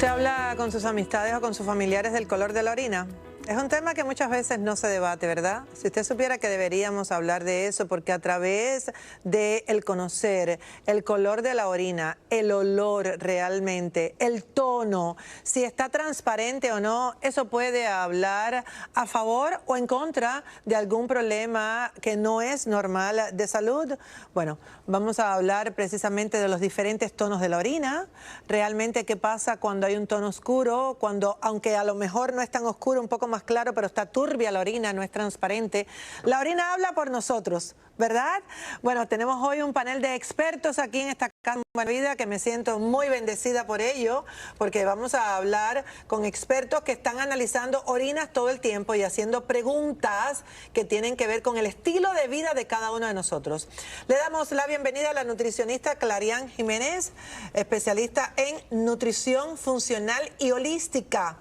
¿Usted habla con sus amistades o con sus familiares del color de la orina? Es un tema que muchas veces no se debate, ¿verdad? Si usted supiera que deberíamos hablar de eso, porque a través de el conocer el color de la orina, el olor realmente, el tono, si está transparente o no, eso puede hablar a favor o en contra de algún problema que no es normal de salud. Bueno, vamos a hablar precisamente de los diferentes tonos de la orina, realmente qué pasa cuando hay un tono oscuro, cuando, aunque a lo mejor no es tan oscuro, un poco más claro, pero está turbia la orina, no es transparente. La orina habla por nosotros, ¿verdad? Bueno, tenemos hoy un panel de expertos aquí en esta Casa Buena Vida, que me siento muy bendecida por ello, porque vamos a hablar con expertos que están analizando orinas todo el tiempo y haciendo preguntas que tienen que ver con el estilo de vida de cada uno de nosotros. Le damos la bienvenida a la nutricionista Clarian Jiménez, especialista en nutrición funcional y holística.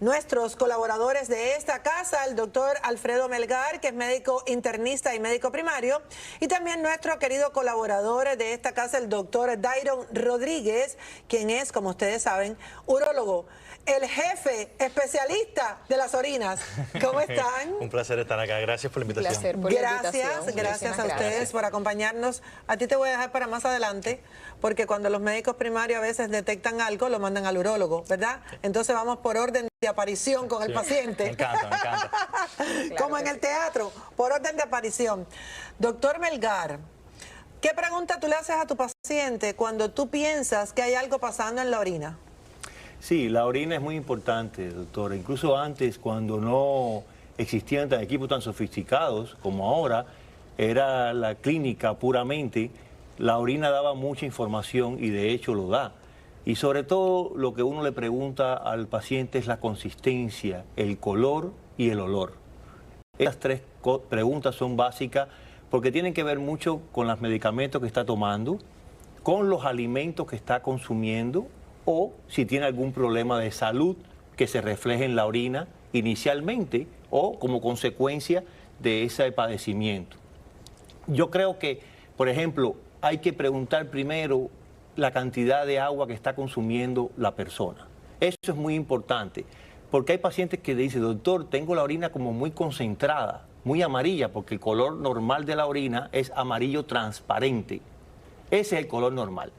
Nuestros colaboradores de esta casa, el doctor Alfredo Melgar, que es médico internista y médico primario, y también nuestro querido colaborador de esta casa, el doctor Dairon Rodríguez, quien es, como ustedes saben, urólogo, el jefe especialista de las orinas. ¿Cómo están? Un placer estar acá. Gracias por la invitación. Un placer por la invitación. Gracias a ustedes por acompañarnos. A ti te voy a dejar para más adelante, porque cuando los médicos primarios a veces detectan algo, lo mandan al urólogo, ¿verdad? Entonces vamos por orden de aparición con el paciente. Me encanta, me encanta. Como en el teatro, por orden de aparición. Doctor Melgar, ¿qué pregunta tú le haces a tu paciente cuando tú piensas que hay algo pasando en la orina? Sí, la orina es muy importante, doctora. Incluso antes, cuando no existían tan equipos tan sofisticados como ahora, era la clínica puramente, la orina daba mucha información y de hecho lo da. Y sobre todo lo que uno le pregunta al paciente es la consistencia, el color y el olor. Estas tres preguntas son básicas porque tienen que ver mucho con los medicamentos que está tomando, con los alimentos que está consumiendo o si tiene algún problema de salud que se refleje en la orina inicialmente o como consecuencia de ese padecimiento. Yo creo que, por ejemplo, hay que preguntar primero la cantidad de agua que está consumiendo la persona. Eso es muy importante, porque hay pacientes que dicen, doctor, tengo la orina como muy concentrada, muy amarilla, porque el color normal de la orina es amarillo transparente. Ese es el color normal,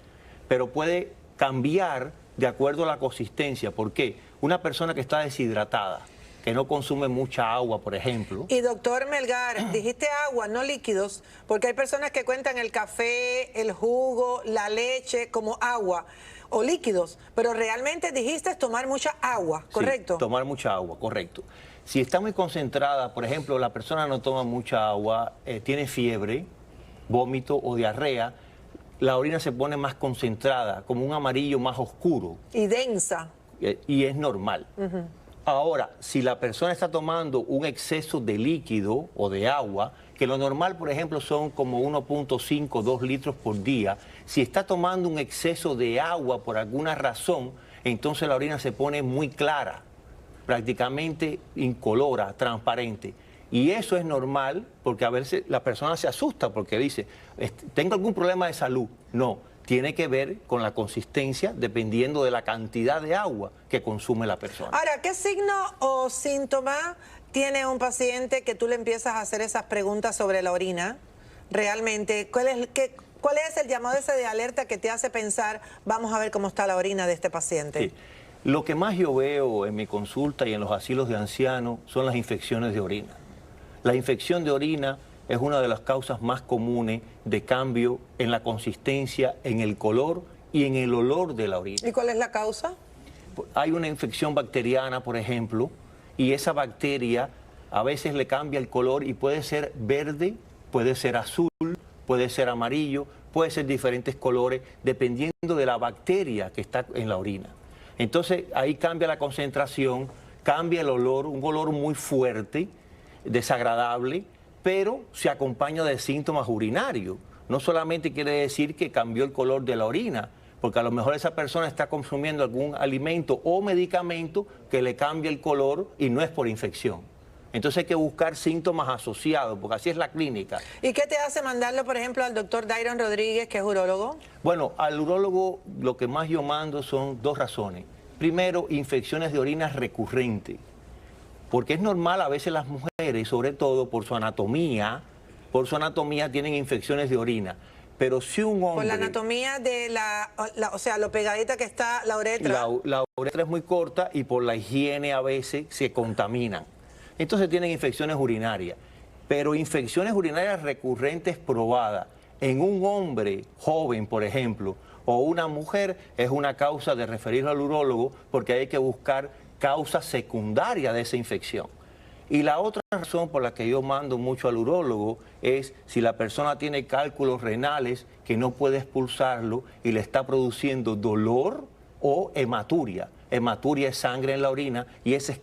pero puede cambiar de acuerdo a la consistencia. ¿Por qué? Una persona que está deshidratada, que no consume mucha agua, por ejemplo. Y doctor Melgar, dijiste agua, no líquidos, porque hay personas que cuentan el café, el jugo, la leche como agua o líquidos, pero realmente dijiste tomar mucha agua, ¿correcto? Sí, tomar mucha agua, correcto. Si está muy concentrada, por ejemplo, la persona no toma mucha agua, tiene fiebre, vómito o diarrea, la orina se pone más concentrada, como un amarillo más oscuro. Y densa. Y es normal. Ahora, si la persona está tomando un exceso de líquido o de agua, que lo normal, por ejemplo, son como 1.5, 2 litros por día, si está tomando un exceso de agua por alguna razón, entonces la orina se pone muy clara, prácticamente incolora, transparente. Y eso es normal porque a veces la persona se asusta porque dice, ¿tengo algún problema de salud? No, tiene que ver con la consistencia dependiendo de la cantidad de agua que consume la persona. Ahora, ¿qué signo o síntoma tiene un paciente que tú le empiezas a hacer esas preguntas sobre la orina? Realmente, ¿cuál es el llamado ese de alerta que te hace pensar, vamos a ver cómo está la orina de este paciente? Sí. Lo que más yo veo en mi consulta y en los asilos de ancianos son las infecciones de orina. La infección de orina es una de las causas más comunes de cambio en la consistencia, en el color y en el olor de la orina. ¿Y cuál es la causa? Hay una infección bacteriana, por ejemplo, y esa bacteria a veces le cambia el color y puede ser verde, puede ser azul, puede ser amarillo, puede ser diferentes colores, dependiendo de la bacteria que está en la orina. Entonces ahí cambia la concentración, cambia el olor, un olor muy fuerte, desagradable, pero se acompaña de síntomas urinarios. No solamente quiere decir que cambió el color de la orina, porque a lo mejor esa persona está consumiendo algún alimento o medicamento que le cambia el color y no es por infección. Entonces hay que buscar síntomas asociados, porque así es la clínica. ¿Y qué te hace mandarlo, por ejemplo, al doctor Dairon Rodríguez, que es urólogo? Bueno, al urólogo lo que más yo mando son dos razones. primero, infecciones de orina recurrentes, porque es normal a veces las mujeres, sobre todo por su anatomía tienen infecciones de orina. Pero si un hombre... Por la anatomía de o sea, lo pegadita que está la uretra. La uretra es muy corta y por la higiene a veces se contaminan. Entonces tienen infecciones urinarias. Pero infecciones urinarias recurrentes probadas en un hombre joven, por ejemplo, o una mujer, es una causa de referirlo al urólogo porque hay que buscar causa secundaria de esa infección. Y la otra razón por la que yo mando mucho al urólogo es si la persona tiene cálculos renales que no puede expulsarlo y le está produciendo dolor o hematuria. Hematuria es sangre en la orina y esa es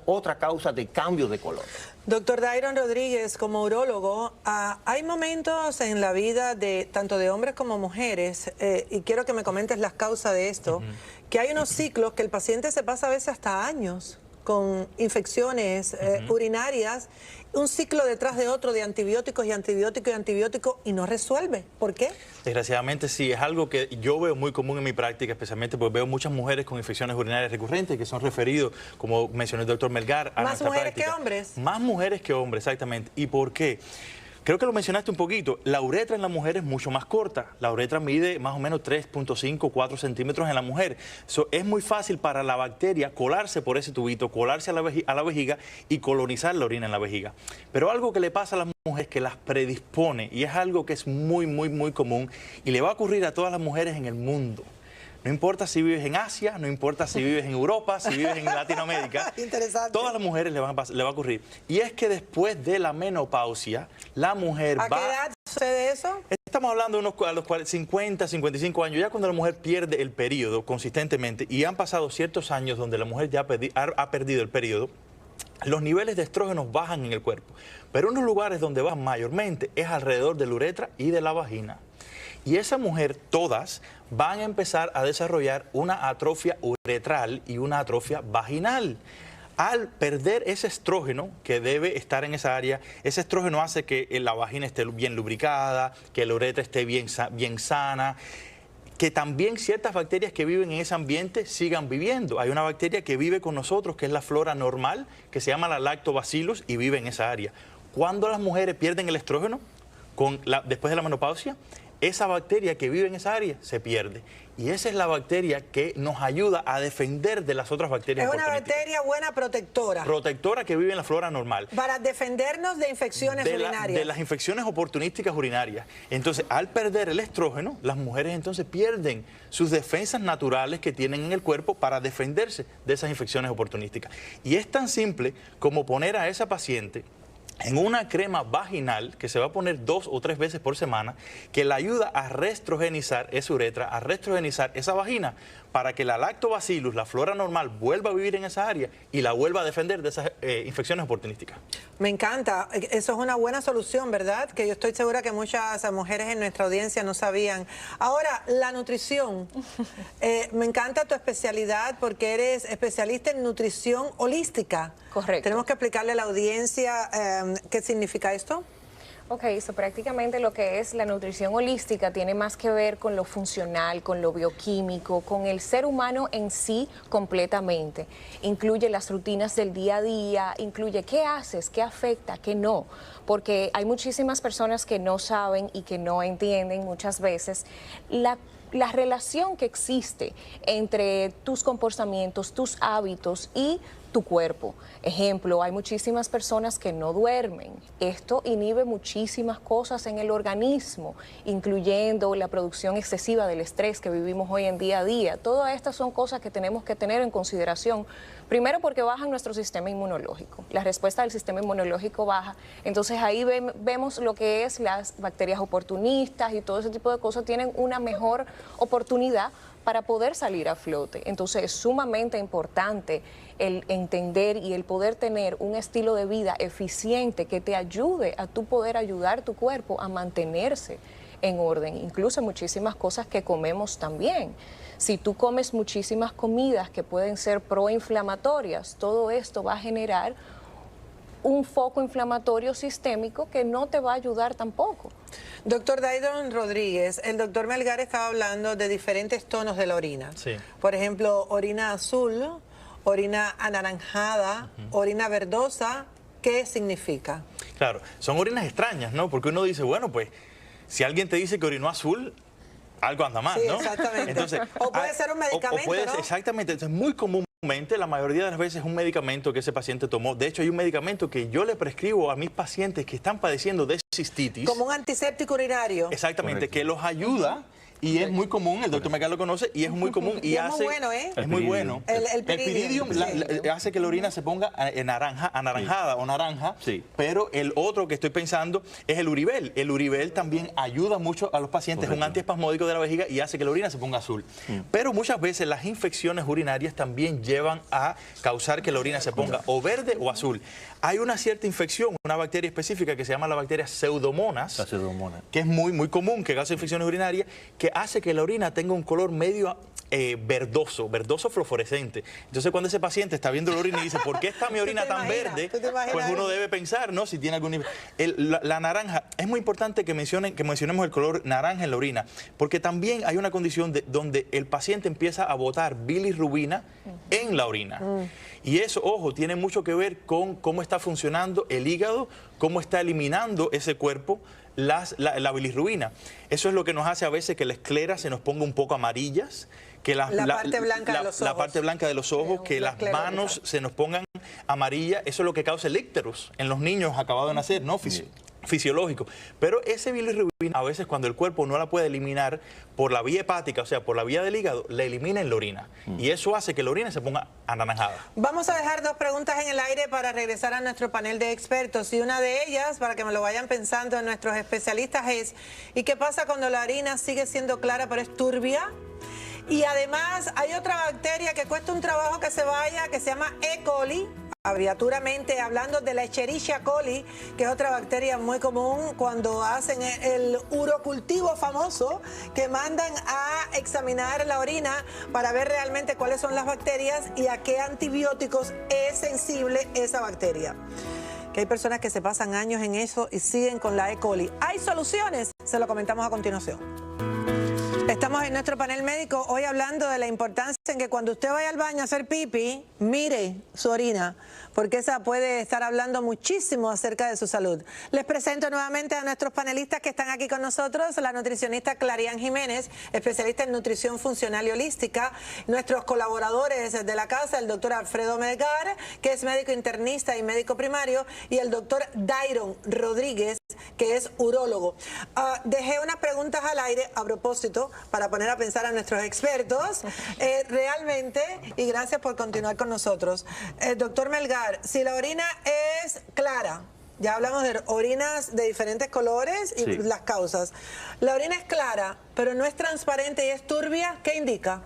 otra causa de cambio de color. Doctor Dairon Rodríguez, como urólogo, hay momentos en la vida de tanto de hombres como mujeres, y quiero que me comentes las causas de esto, que hay unos ciclos que el paciente se pasa a veces hasta años con infecciones urinarias, un ciclo detrás de otro de antibióticos y antibióticos y antibióticos y no resuelve. ¿Por qué? Desgraciadamente sí, es algo que yo veo muy común en mi práctica, especialmente porque veo muchas mujeres con infecciones urinarias recurrentes que son referidos, como mencionó el doctor Melgar, a ¿Más mujeres que hombres? Más mujeres que hombres, exactamente. ¿Y por qué? Creo que lo mencionaste un poquito, la uretra en la mujer es mucho más corta. La uretra mide más o menos 3.5, 4 centímetros en la mujer. Es muy fácil para la bacteria colarse por ese tubito, colarse a la vejiga y colonizar la orina en la vejiga. Pero algo que le pasa a las mujeres que las predispone, y es algo que es muy, muy, muy común, y le va a ocurrir a todas las mujeres en el mundo. No importa si vives en Asia, no importa si vives en Europa, si vives en Latinoamérica. Interesante. Todas las mujeres le va a ocurrir. Y es que después de la menopausia, la mujer ¿A qué edad sucede eso? Estamos hablando a los 50, 55 años, ya cuando la mujer pierde el periodo consistentemente y han pasado ciertos años donde la mujer ya ha perdido el periodo, los niveles de estrógenos bajan en el cuerpo. Pero unos lugares donde bajan mayormente es alrededor de la uretra y de la vagina. Y esa mujer, todas, van a empezar a desarrollar una atrofia uretral y una atrofia vaginal. Al perder ese estrógeno que debe estar en esa área, ese estrógeno hace que la vagina esté bien lubricada, que la uretra esté bien sana, que también ciertas bacterias que viven en ese ambiente sigan viviendo. Hay una bacteria que vive con nosotros, que es la flora normal, que se llama la lactobacillus y vive en esa área. Cuando las mujeres pierden el estrógeno, después de la menopausia, esa bacteria que vive en esa área se pierde. Y esa es la bacteria que nos ayuda a defender de las otras bacterias. Es una bacteria buena protectora. Protectora que vive en la flora normal. Para defendernos de infecciones urinarias. De las infecciones oportunísticas urinarias. Entonces, al perder el estrógeno, las mujeres entonces pierden sus defensas naturales que tienen en el cuerpo para defenderse de esas infecciones oportunísticas. Y es tan simple como poner a esa paciente en una crema vaginal que se va a poner 2 o 3 veces por semana, que la ayuda a reestrogenizar esa uretra, a reestrogenizar esa vagina, para que la lactobacillus, la flora normal, vuelva a vivir en esa área y la vuelva a defender de esas infecciones oportunísticas. Me encanta. Eso es una buena solución, ¿verdad? Que yo estoy segura que muchas mujeres en nuestra audiencia no sabían. Ahora, la nutrición. Me encanta tu especialidad porque eres especialista en nutrición holística. Correcto. Tenemos que explicarle a la audiencia qué significa esto. Ok, prácticamente lo que es la nutrición holística tiene más que ver con lo funcional, con lo bioquímico, con el ser humano en sí completamente. Incluye las rutinas del día a día, incluye qué haces, qué afecta, qué no. Porque hay muchísimas personas que no saben y que no entienden muchas veces la relación que existe entre tus comportamientos, tus hábitos y tu cuerpo. Ejemplo, hay muchísimas personas que no duermen. Esto inhibe muchísimas cosas en el organismo, incluyendo la producción excesiva del estrés que vivimos hoy en día a día. Todas estas son cosas que tenemos que tener en consideración. Primero porque baja nuestro sistema inmunológico. La respuesta del sistema inmunológico baja. Entonces ahí vemos lo que es las bacterias oportunistas y todo ese tipo de cosas tienen una mejor oportunidad para poder salir a flote. Entonces es sumamente importante el entender y el poder tener un estilo de vida eficiente que te ayude a tú poder ayudar tu cuerpo a mantenerse en orden, incluso muchísimas cosas que comemos también. Si tú comes muchísimas comidas que pueden ser proinflamatorias, todo esto va a generar un foco inflamatorio sistémico que no te va a ayudar tampoco. Doctor Dairon Rodríguez, el doctor Melgar estaba hablando de diferentes tonos de la orina. Sí. Por ejemplo, orina azul, orina anaranjada, orina verdosa. ¿Qué significa? Claro, son orinas extrañas, ¿no? Porque uno dice, bueno, pues, si alguien te dice que orinó azul, algo anda mal, Sí, ¿no? exactamente. Entonces, o puede ser un medicamento, ¿no? Exactamente. Entonces, muy comúnmente, la mayoría de las veces, es un medicamento que ese paciente tomó. De hecho, hay un medicamento que yo le prescribo a mis pacientes que están padeciendo de cistitis. Como un antiséptico urinario. Exactamente, Correcto. que los ayuda. Y es muy común, el doctor Melgar lo conoce, y es muy común. Y es hace, muy bueno, ¿eh? Es muy bueno. El piridium, hace que la orina se ponga anaranjada o naranja, Sí. pero el otro que estoy pensando es el uribel. El uribel también ayuda mucho a los pacientes, es un Correcto. antiespasmódico de la vejiga y hace que la orina se ponga azul. Pero muchas veces las infecciones urinarias también llevan a causar que la orina se ponga o verde o azul. Hay una cierta infección, una bacteria específica que se llama la bacteria Pseudomonas, La pseudomonas. que es muy común, que causa infecciones urinarias, que hace que la orina tenga un color medio verdoso fluorescente. Entonces, cuando ese paciente está viendo la orina y dice, ¿por qué está mi orina ¿Tú te tan imaginas? verde? ¿Tú te imaginas Pues uno eso? debe pensar, ¿no? Si tiene algún... La naranja, es muy importante que mencionemos el color naranja en la orina, porque también hay una condición donde el paciente empieza a botar bilirrubina en la orina. Y eso, ojo, tiene mucho que ver con cómo está funcionando el hígado, cómo está eliminando ese cuerpo la bilirrubina. Eso es lo que nos hace a veces que la esclera se nos ponga un poco amarillas, que La parte blanca de los la ojos. parte blanca de los ojos, que la las esclerosis. manos se nos pongan amarillas. Eso es lo que causa el icterus en los niños acabados de nacer, ¿no? Fisiológico. Pero ese bilirrubina, a veces cuando el cuerpo no la puede eliminar por la vía hepática, o sea, por la vía del hígado, la elimina en la orina. Y eso hace que la orina se ponga anaranjada. Vamos a dejar dos preguntas en el aire para regresar a nuestro panel de expertos. Y una de ellas, para que me lo vayan pensando nuestros especialistas, es ¿y qué pasa cuando la orina sigue siendo clara pero es turbia? Y además hay otra bacteria que cuesta un trabajo que se vaya, que se llama E. coli, abreviaturamente hablando de la Escherichia coli, que es otra bacteria muy común cuando hacen el urocultivo famoso, que mandan a examinar la orina para ver realmente cuáles son las bacterias y a qué antibióticos es sensible esa bacteria. Que hay personas que se pasan años en eso y siguen con la E. coli. ¿Hay soluciones? Se lo comentamos a continuación. Estamos en nuestro panel médico hoy hablando de la importancia en que cuando usted vaya al baño a hacer pipí, mire su orina, porque esa puede estar hablando muchísimo acerca de su salud. Les presento nuevamente a nuestros panelistas que están aquí con nosotros, la nutricionista Clarian Jiménez, especialista en nutrición funcional y holística, nuestros colaboradores de la casa, el doctor Alfredo Melgar, que es médico internista y médico primario, y el doctor Dairon Rodríguez, que es urólogo. Dejé unas preguntas al aire a propósito para poner a pensar a nuestros expertos. Realmente, y gracias por continuar con nosotros. Doctor Melgar, si la orina es clara, ya hablamos de orinas de diferentes colores y Sí. las causas. La orina es clara, pero no es transparente y es turbia, ¿qué indica?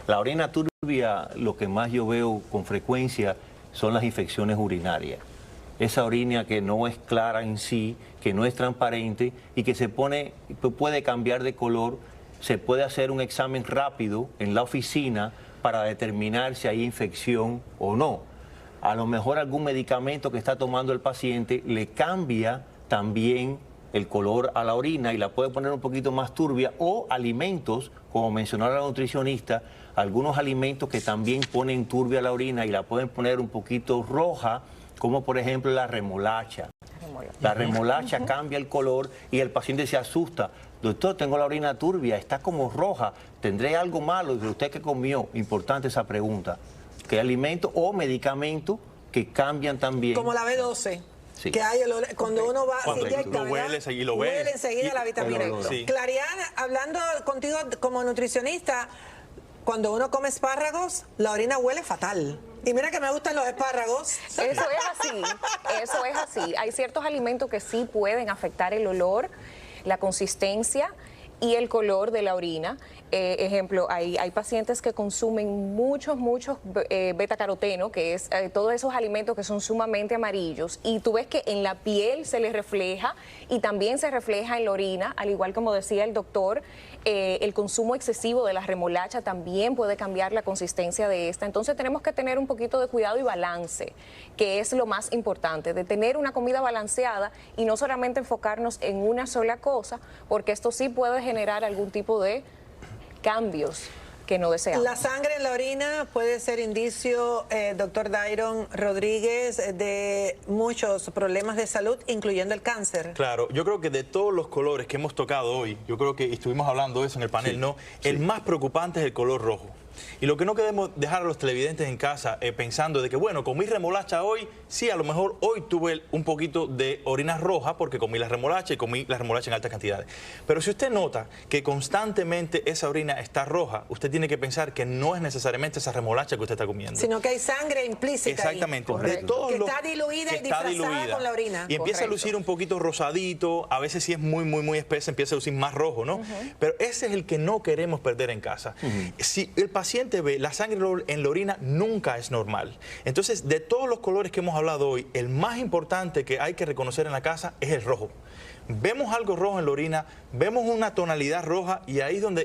La orina turbia, lo que más yo veo con frecuencia son las infecciones urinarias. Esa orina que no es clara en sí, que no es transparente y que puede cambiar de color. Se puede hacer un examen rápido en la oficina para determinar si hay infección o no. A lo mejor algún medicamento que está tomando el paciente le cambia también el color a la orina y la puede poner un poquito más turbia, o alimentos, como mencionó la nutricionista, algunos alimentos que también ponen turbia la orina y la pueden poner un poquito roja, como por ejemplo la remolacha. La remolacha cambia el color y el paciente se asusta. Doctor, tengo la orina turbia, está como roja, ¿tendré algo malo? ¿Y usted qué comió? Importante esa pregunta. ¿Qué alimento o medicamento que cambian también? Como la B12. Sí. Que hay cuando uno va, Cuando se inyecta, lo ¿verdad? hueles y lo ves. Huele enseguida la vitamina. el olor. Sí. Clariana, hablando contigo como nutricionista, cuando uno come espárragos, la orina huele fatal. Y mira que me gustan los espárragos. Eso es así, eso es así. Hay ciertos alimentos que sí pueden afectar el olor, la consistencia y el color de la orina. Ejemplo, hay pacientes que consumen muchos betacaroteno, que es todos esos alimentos que son sumamente amarillos, y tú ves que en la piel se les refleja y también se refleja en la orina, al igual como decía el doctor, el consumo excesivo de la remolacha también puede cambiar la consistencia de esta. Entonces tenemos que tener un poquito de cuidado y balance, que es lo más importante, de tener una comida balanceada y no solamente enfocarnos en una sola cosa, porque esto sí puede generar algún tipo de cambios que no deseamos. La sangre en la orina puede ser indicio, doctor Dairon Rodríguez, de muchos problemas de salud, incluyendo el cáncer. Claro, yo creo que de todos los colores que hemos tocado hoy, yo creo que estuvimos hablando de eso en el panel, sí, ¿no? Sí. El más preocupante es el color rojo. Y lo que no queremos dejar a los televidentes en casa pensando de que, bueno, comí remolacha hoy, sí, a lo mejor hoy tuve un poquito de orina roja porque comí la remolacha y comí la remolacha en altas cantidades. Pero si usted nota que constantemente esa orina está roja, usted tiene que pensar que no es necesariamente esa remolacha que usted está comiendo. Sino que hay sangre implícita. Exactamente. Ahí, de todos que los, está diluida que y disfrazada diluida. con la orina. Y empieza a lucir un poquito rosadito, a veces si es muy espesa empieza a lucir más rojo, ¿no? Pero ese es el que no queremos perder en casa. Si el paciente ve la sangre en la orina, nunca es normal. Entonces, de todos los colores que hemos hablado hoy, el más importante que hay que reconocer en la casa es el rojo. Vemos algo rojo en la orina, vemos una tonalidad roja y ahí es donde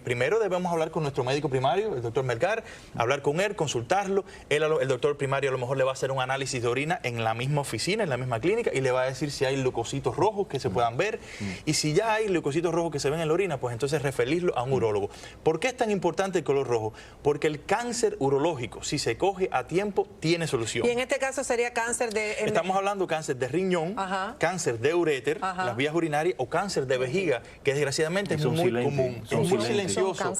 primero debemos hablar con nuestro médico primario, el doctor Melgar, hablar con él, consultarlo. El doctor primario a lo mejor le va a hacer un análisis de orina en la misma oficina, en la misma clínica, y le va a decir si hay leucocitos rojos que se puedan ver. Y si ya hay leucocitos rojos que se ven en la orina, pues entonces referirlo a un urólogo. ¿Por qué es tan importante el color rojo? Porque el cáncer urológico, si se coge a tiempo, tiene solución. Y en este caso sería cáncer de... Estamos hablando cáncer de riñón, cáncer de uréter, las vías urinarias, o cáncer de vejiga, que desgraciadamente es muy común, es muy silencioso.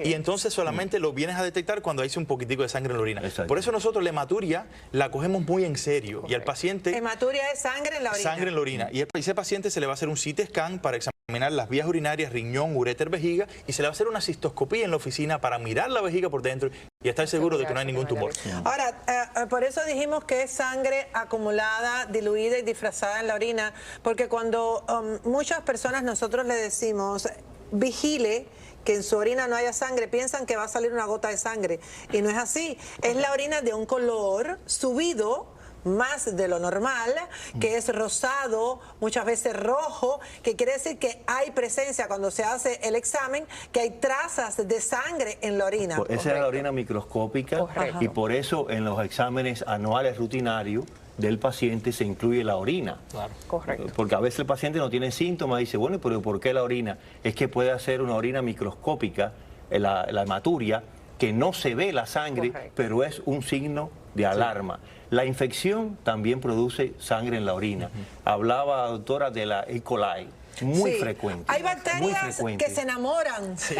Y entonces solamente lo vienes a detectar cuando hay un poquitico de sangre en la orina. Exacto. Por eso nosotros la hematuria la cogemos muy en serio. Y al paciente... Hematuria es sangre en la orina. Sangre en la orina. Y a ese paciente se le va a hacer un CT scan para examinar las vías urinarias, riñón, uréter, vejiga, y se le va a hacer una cistoscopía en la oficina para mirar la vejiga por dentro y estar seguro de que no hay ningún tumor. Ahora, por eso dijimos que es sangre acumulada, diluida y disfrazada en la orina, porque cuando muchas personas nosotros le decimos, vigile que en su orina no haya sangre, piensan que va a salir una gota de sangre, y no es así. Es la orina de un color subido, más de lo normal, que es rosado, muchas veces rojo, que quiere decir que hay presencia cuando se hace el examen, que hay trazas de sangre en la orina. Esa es la orina microscópica y por eso en los exámenes anuales rutinarios del paciente se incluye la orina. Claro. Correcto. Porque a veces el paciente no tiene síntomas y dice, bueno, pero ¿por qué la orina? Es que puede hacer una orina microscópica, la hematuria, que no se ve la sangre, pero es un signo de alarma. La infección también produce sangre en la orina. Hablaba, doctora, de la E. coli, muy frecuente. Hay bacterias que se enamoran. Sí.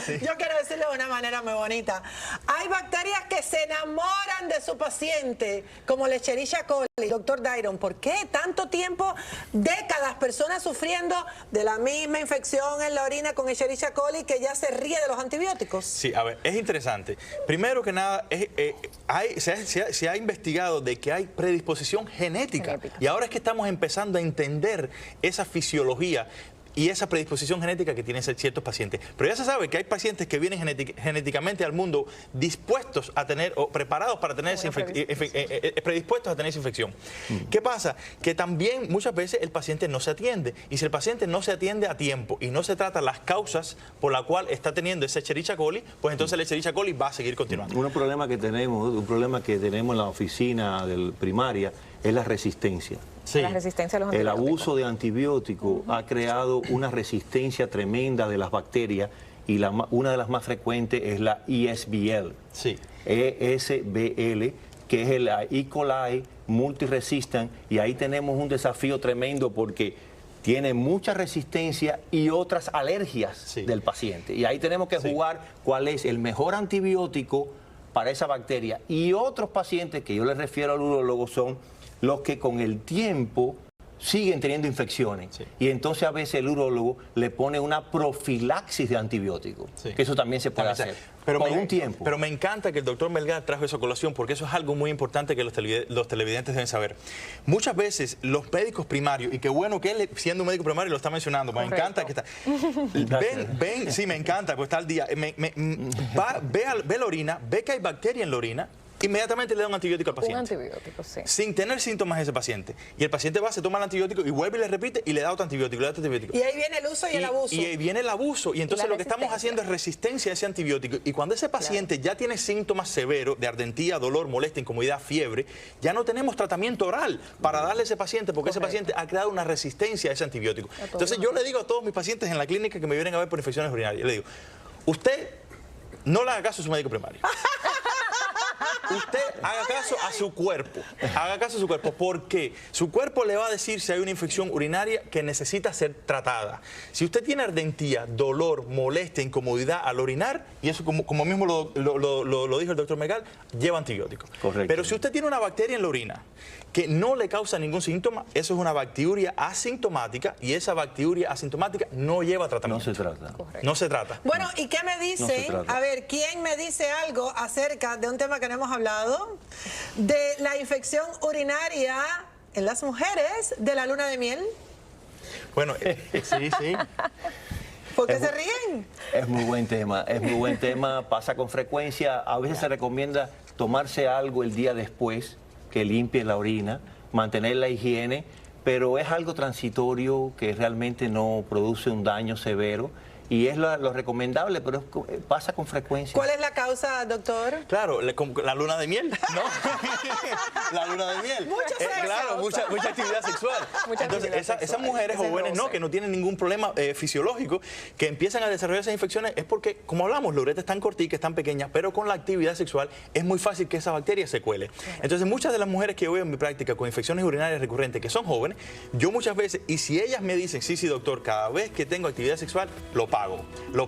Yo quiero decirlo de una manera muy bonita. Hay bacterias que se enamoran de su paciente, como la Escherichia coli. Doctor Dairon, ¿por qué tanto tiempo, décadas, personas sufriendo de la misma infección en la orina con Escherichia coli que ya se ríe de los antibióticos? Sí, a ver, es interesante. Primero que nada, se ha investigado de que hay predisposición genética. Y ahora es que estamos empezando a entender esa fisiología y esa predisposición genética que tienen ciertos pacientes. Pero ya se sabe que hay pacientes que vienen genéticamente al mundo dispuestos a tener, o preparados para tener predispuestos a tener esa infección. ¿Qué pasa? Que también muchas veces el paciente no se atiende. Y si el paciente no se atiende a tiempo y no se trata las causas por las cuales está teniendo ese Escherichia coli, pues entonces el Escherichia coli va a seguir continuando. Un problema que tenemos en la oficina del primaria es la resistencia. Sí. La resistencia a los El antibióticos. abuso de antibióticos ha creado una resistencia tremenda de las bacterias y una de las más frecuentes es la ESBL. Sí. ESBL, que es la E. coli multiresistant, y ahí tenemos un desafío tremendo porque tiene mucha resistencia y otras alergias del paciente. Y ahí tenemos que jugar cuál es el mejor antibiótico para esa bacteria. Y otros pacientes que yo les refiero al urólogo son los que con el tiempo siguen teniendo infecciones. Sí. Y entonces a veces el urólogo le pone una profilaxis de antibióticos, Sí. que eso también se puede hacer por un tiempo. Pero me encanta que el doctor Melgar trajo esa colación, porque eso es algo muy importante que los televidentes deben saber. Muchas veces los médicos primarios, y qué bueno que él, siendo un médico primario, lo está mencionando, me encanta que está... Ven, sí, me encanta, pues está al día. Ve la orina, ve que hay bacteria en la orina, inmediatamente le da un antibiótico al paciente. Un antibiótico, sí. Sin tener síntomas de ese paciente. Y el paciente va, se toma el antibiótico y vuelve y le repite y le da otro antibiótico, le da otro antibiótico. Y ahí viene el uso y el abuso. Y ahí viene el abuso. Y entonces Y la lo que estamos haciendo es resistencia a ese antibiótico. Y cuando ese paciente ya tiene síntomas severos de ardentía, dolor, molestia, incomodidad, fiebre, ya no tenemos tratamiento oral para darle a ese paciente, porque ese paciente ha creado una resistencia a ese antibiótico. Entonces yo le digo a todos mis pacientes en la clínica que me vienen a ver por infecciones urinarias, le digo, usted no le haga caso a su médico primario. Usted haga caso a su cuerpo. Haga caso a su cuerpo. porque Su cuerpo le va a decir si hay una infección urinaria que necesita ser tratada. Si usted tiene ardentía, dolor, molestia, incomodidad al orinar, y eso como mismo lo dijo el doctor Melgar, lleva antibióticos. Correcto. Pero si usted tiene una bacteria en la orina que no le causa ningún síntoma, eso es una bacteriuria asintomática, y esa bacteriuria asintomática no lleva tratamiento. No se trata. Correcto. No se trata. Bueno, ¿y qué me No se dicen? trata. A ver, ¿quién me dice algo acerca de un tema que no hemos hablado? De la infección urinaria en las mujeres de la luna de miel. Bueno, sí. ¿Por qué se ríen? Es muy buen tema, pasa con frecuencia. A veces se recomienda tomarse algo el día después que limpie la orina, mantener la higiene, pero es algo transitorio que realmente no produce un daño severo y es lo recomendable, pero pasa con frecuencia. ¿Cuál es la causa, doctor? Claro, como la luna de miel, ¿no? La luna de miel. Mucho sexo. Claro, mucha actividad sexual. Mucha Entonces, actividad esas sexual, mujeres ese jóvenes, roce. ¿no? Que no tienen ningún problema fisiológico, que empiezan a desarrollar esas infecciones, es porque, como hablamos, la uretra es tan cortica, es tan pequeña, pero con la actividad sexual es muy fácil que esa bacteria se cuele. Entonces, muchas de las mujeres que yo veo en mi práctica con infecciones urinarias recurrentes, que son jóvenes, yo muchas veces, y si ellas me dicen, sí, doctor, cada vez que tengo actividad sexual, lo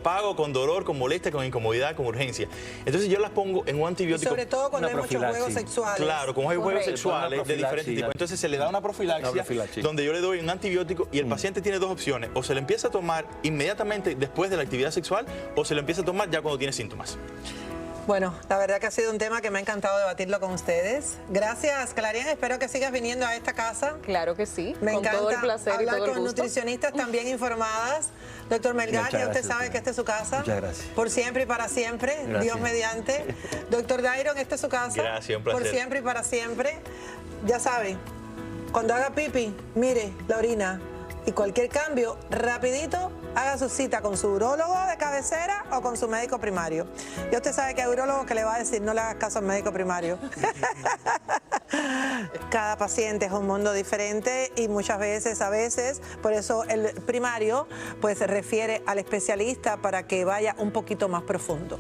pago con dolor, con molestia, con incomodidad, con urgencia. Entonces yo las pongo en un Y antibiótico. sobre todo cuando hay Una muchos juegos profilaxis. sexuales. Claro, como hay juegos Correcto. sexuales Una de diferentes profilaxis. tipos. Entonces se le da una profilaxia donde yo le doy un antibiótico y el paciente tiene dos opciones. O se le empieza a tomar inmediatamente después de la actividad sexual o se le empieza a tomar ya cuando tiene síntomas. Bueno, la verdad que ha sido un tema que me ha encantado debatirlo con ustedes. Gracias, Clarian. Espero que sigas viniendo a esta casa. Claro que sí, Me con encanta todo el placer y hablar todo el con gusto. nutricionistas también informadas. Doctor Melgar, Muchas ya usted gracias, sabe doctora. que esta es su casa. Muchas gracias. Por siempre y para siempre. Gracias. Dios mediante. Doctor Dairon, esta es su casa. Gracias, un placer. Por siempre y para siempre. Ya sabe, cuando haga pipi, mire la orina. Y cualquier cambio, rapidito, haga su cita con su urólogo de cabecera o con su médico primario. Ya usted sabe que hay urólogos que le va a decir, no le hagas caso al médico primario. Cada paciente es un mundo diferente y muchas veces, por eso el primario pues se refiere al especialista para que vaya un poquito más profundo.